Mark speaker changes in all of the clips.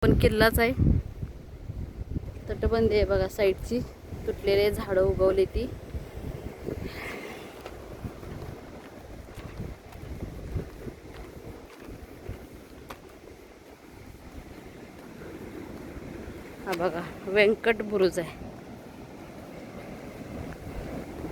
Speaker 1: पण किल्लाच आहे. तटबंदी आहे बघा, साईडची तुटलेले झाडं उगवली ती. हा बघा व्यंकट बुरुज आहे,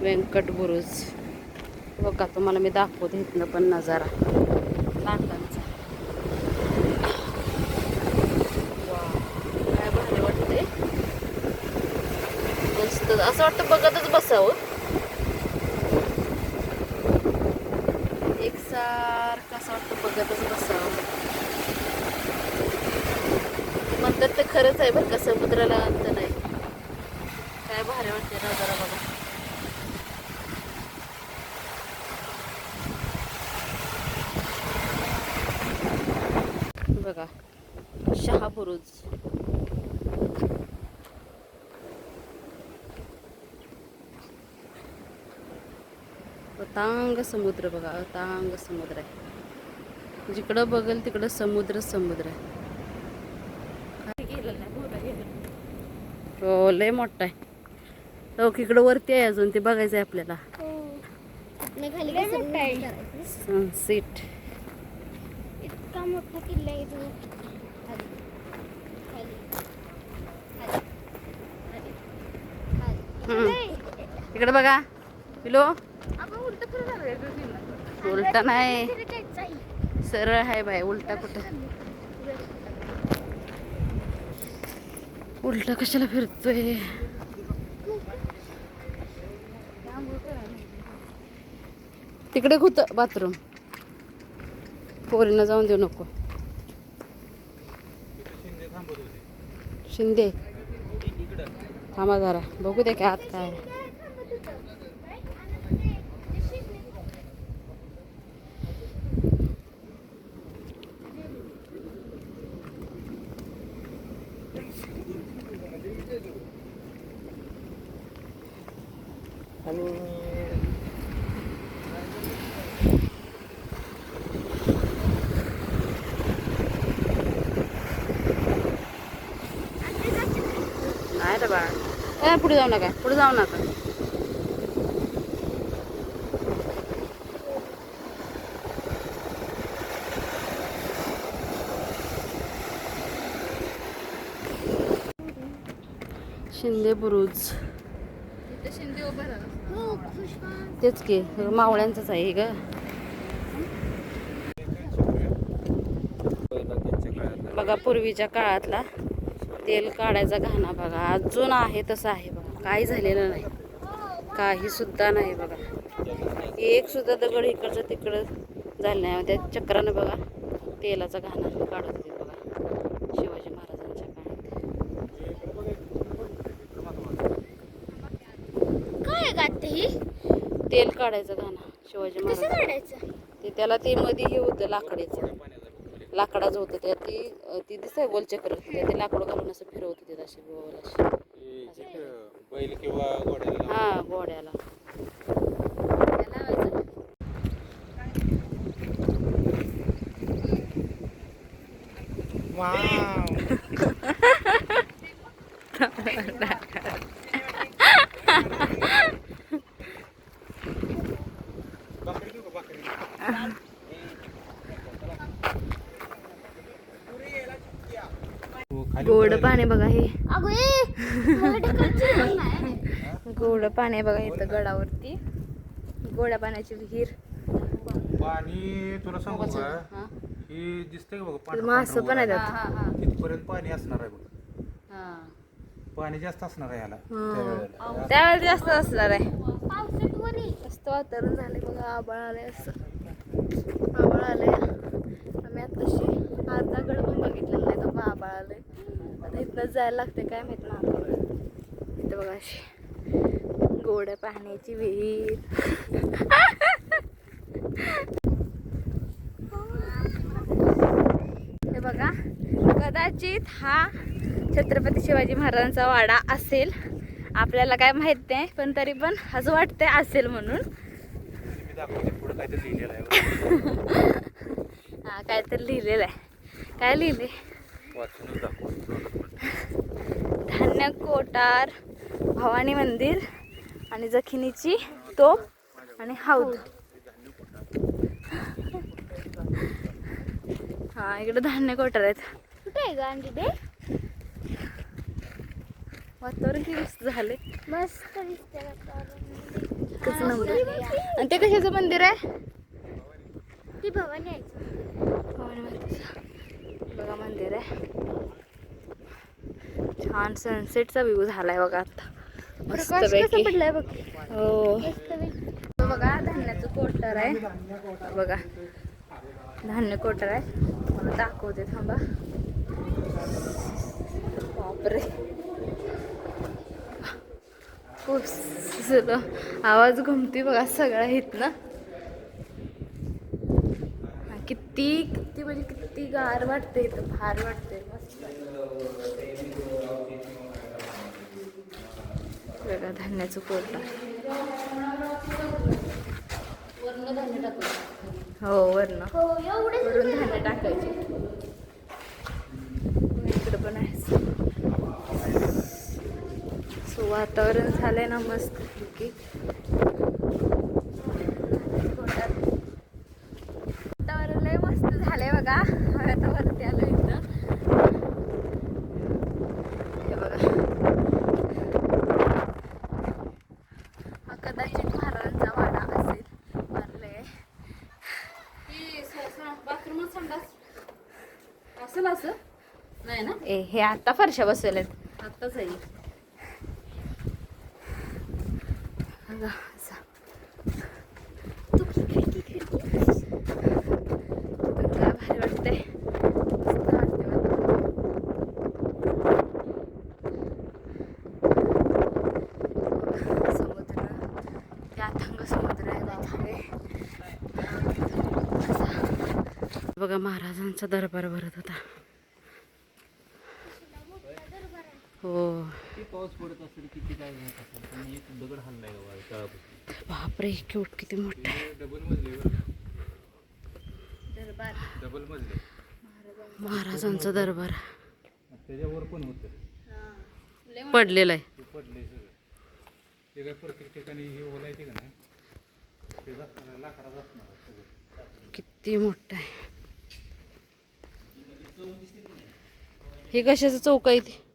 Speaker 1: व्यंकट बुरुज बघा. तुम्हाला मी दाखवते इथनं पण नजारा लाटांचा. काय भारी वाटते, मस्त असं वाटतं बघतच बसावं. एकसारखं असं वाटतं बघतच बसावं. म्हणतात ते खरंच आहे बरं का, समुद्राला अंत नाही. काय भारी वाटते नजारा बघा. बघा शहाबुरुज. अतांग समुद्र बघा, अतांग समुद्र आहे. जिकडं बघल तिकडं समुद्र समुद्र आहे. हो लय मोठा आहे. हो इकडं वरती आहे अजून, ते बघायचं आहे आपल्याला. सनसेट
Speaker 2: इतका मोठा किल्ला आहे तो.
Speaker 1: इकडे बघा पिलो. उलटा नाही, सरळ आहे बाय. उलटा कुठं, उलटा कशाला फिरतोय. तिकडे होत बाथरूम, पोरींना जाऊन देऊ नको. शिंदे थांबा जरा बघू दे काय आत काय. नाही रे बाळा, पुढे जाऊ नका, पुढे जाऊ नका. शिंदे बुरुज, शिंदे उभा राहा. तेच की मावळ्यांचंच आहे ग. बघा पूर्वीच्या काळातला तेल काढायचा घाणा बघा, अजून आहे तसं आहे बघा. काही झालेलं नाही, काही सुद्धा नाही बघा. एक सुद्धा दगड इकडचं तिकडं झालं नाही. त्या चक्रानं बघा तेलाचा घाणा काढत होते बघा शिवाजी महाराजांच्या काळात. तेल काढायचं घाणा शिवाजी महाराज. ते त्याला ते मध्ये हे होतं लाकडाचं, लाकडाचं होतं. त्या ती दिसतंय गोलचक्र, ते लाकूड घालून असं फिरवत होते असे गोल असे.
Speaker 3: बैल किंवा घोड्याला.
Speaker 1: हा घोड्याला. गोड पाणी बघा हे, गोड पाणी बघा इथं गडावरती. गोड्या पाण्याची विहीर.
Speaker 3: पाणी तुला सांगू का, ही दिसतंय का बघा,
Speaker 1: मासं पण आहे त्यात.
Speaker 3: तिथपर्यंत पाणी असणार आहे बघ. पाणी जास्त असणार आहे याला
Speaker 1: त्यावेळेला जास्त असणार आहे. मस्त वातावरण झालंय बघा, आभाळ आलंय असं, आभाळ आलंय. आम्ही आताशी अर्धा गड पण बघितलेला नाही, तर मग आभाळ आलंय. आता इथनंच जायला लागते काय माहित ना. इथं बघा अशी गोड्या पाण्याची विहीर. हे बघा, कदाचित हा छत्रपती शिवाजी महाराजांचा वाडा असेल, आपल्याला काय माहित नाही, पण तरी पण असं वाटतंय असेल म्हणून. हा काहीतरी लिहिलेलं आहे. काय लिहिले
Speaker 3: वाचूनच दाखव.
Speaker 1: धान्य कोठार, भवानी मंदिर आणि जखिनीची तोप आणि हौद. हा इकडे धान्य कोठार आहेत.
Speaker 2: कुठे आहे ग अंडी ते?
Speaker 1: वातावरण किती मस्त झाले.
Speaker 2: मस्त दिसते वातावरण.
Speaker 1: एकच नंबर. आणि ते कशाचं मंदिर आहे?
Speaker 2: ती भवानी आहे.
Speaker 1: भवानी मंदिर. बघा मंदिर आहे. छान सनसेटचा व्ह्यू झालाय बघा आता.
Speaker 2: प्रकाश कसा पडलाय बघ.
Speaker 1: हो
Speaker 2: मस्त पैकी.
Speaker 1: बघा धान्याचं कोठार आहे. बघा धान्य कोठार आहे. मला दाखवते थांबा. बापरे खूप आवाज घुमती बघा सगळा इथनं. किती किती म्हणजे किती गार वाटते इथं. भार वाटते मस्त. बघा धान्याचं कोठार. हो वरण
Speaker 2: हो एवढे
Speaker 1: वरून धान्य टाकायचे. इकडं पण आहे. सो वातावरण झालंय ना मस्त की. वातावरण लय मस्त झालंय बघा. आता वरती आलो इथं. हे बघा हा कदाचित महाराजांचा वाडा असेल. मारलंय
Speaker 4: बाथरूम संडास असेल असं नाही ना.
Speaker 1: हे आता फरशा बसवल्यात.
Speaker 4: आत्ताच आहे.
Speaker 1: बघा असा. काय भारी वाटतंय. मस्त वाटतंय मला. समुद्र ते अथांग समुद्र आहे बापरे. बघा महाराजांचा दरबार भरत होता. हो
Speaker 3: पाऊस पडत असेल किती काय होत असेल पण एक दगड हल्लाय तळापासून.
Speaker 1: बापरे क्यूट किती मोठा आहे.
Speaker 3: डबल मजले डबल मजले
Speaker 1: महाराजांचा दरबार
Speaker 3: त्याच्यावर पण होतं.
Speaker 1: पडलेला आहे.
Speaker 3: ते पडले सगळं. ते काय प्रत्येक ठिकाणी हे ओलायचे का नाही ते लाकडाच असणार सगळं.
Speaker 1: किती मोठा आहे. हे कशाचं चौक आहे ते?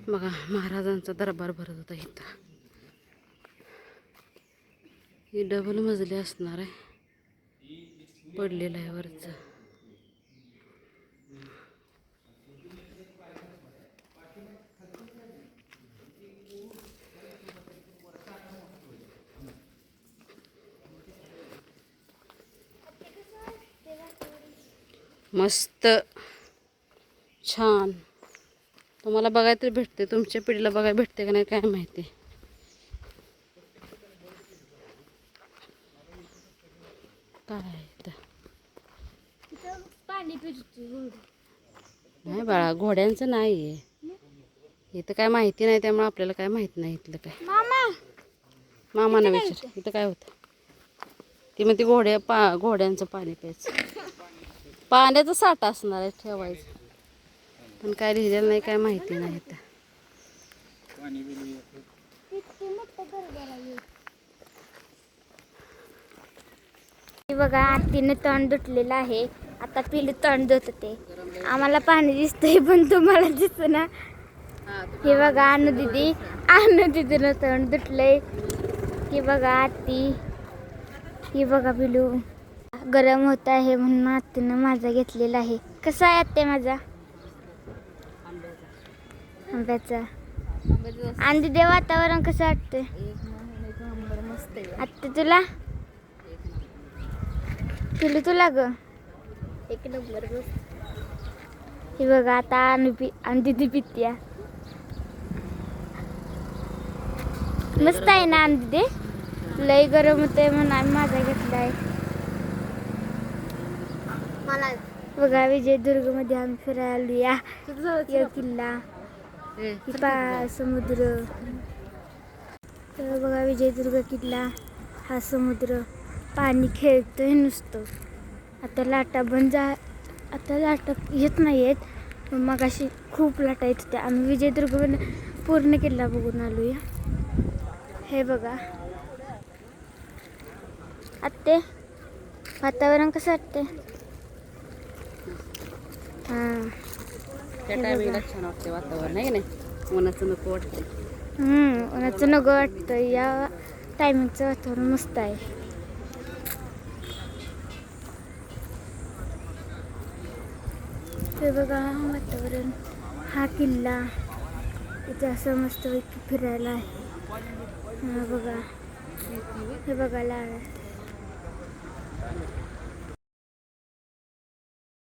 Speaker 1: बघा महाराजांचा दरबार भरत होता इथं. हे डबल मजले असणार आहे. पडलेलं आहे वरचं. मस्त छान. तुम्हाला बघायला तरी भेटते. तुमच्या पिढीला बघायला भेटते का नाही काय माहिती. काय
Speaker 2: पाणी पिरची
Speaker 1: नाही बाळा घोड्यांचं नाही आहे. इथं काय माहिती नाही त्यामुळे आपल्याला काय माहित नाही इथलं काय.
Speaker 2: मामा
Speaker 1: मामाना विचार इथं काय होतं. ती मग ती घोड्यांचं पाणी प्यायचं. पाण्याचा साठा असणार आहे ठेवायचं पण काय लिहिलेलं नाही काय माहिती नाही इथं.
Speaker 2: इतकी मोठं दरबार आहे. बघा आत्तीने तण दुटलेलं आहे. आता पिलू तण धुत होते. आम्हाला पाणी दिसतंय पण तुम्हाला दिसत ना. हे बघा अनु दीदीनं तण दुटलंय. हे बघा आत्ती. हे बघा पिलू गरम होत आहे म्हणून आत्तीनं माझा घेतलेला आहे. कसा आहे आत्ते माझा आंब्याचा? आणि दीदी वातावरण कसं वाटतंय आत्ते तुला? पिलू तुला ग? एक नंबर. हे बघा आता आणि दीदी पित्या. मस्त आहे ना आणि दीदी? लय गरम होतंय म्हणून आम्ही माझा घेतला आहे. मला बघा विजयदुर्ग मध्ये आम्ही फिरायला आलो. या किल्ला समुद्र. तर बघा विजयदुर्ग किल्ला हा समुद्र पाणी खेळतंय नुसतं. आता लाटा बंद आता लाटा येत नाही आहेत. मग अशी खूप लाटा येत होत्या. आम्ही विजयदुर्ग पूर्ण किल्ला बघून आलोया. हे बघा आत्ते, वातावरण कसं वाटते? हां,
Speaker 4: त्या टायमिंगला छान वाटते वातावरण आहे की नाही, उन्हाचं नको वाटते.
Speaker 2: उन्हाचं नको वाटतं. या टायमिंगचं वातावरण मस्त आहे. हे बघा वातावरण, हा किल्ला इथे असं मस्तपैकी फिरायला आहे. हा बघा, हे बघायला आहे.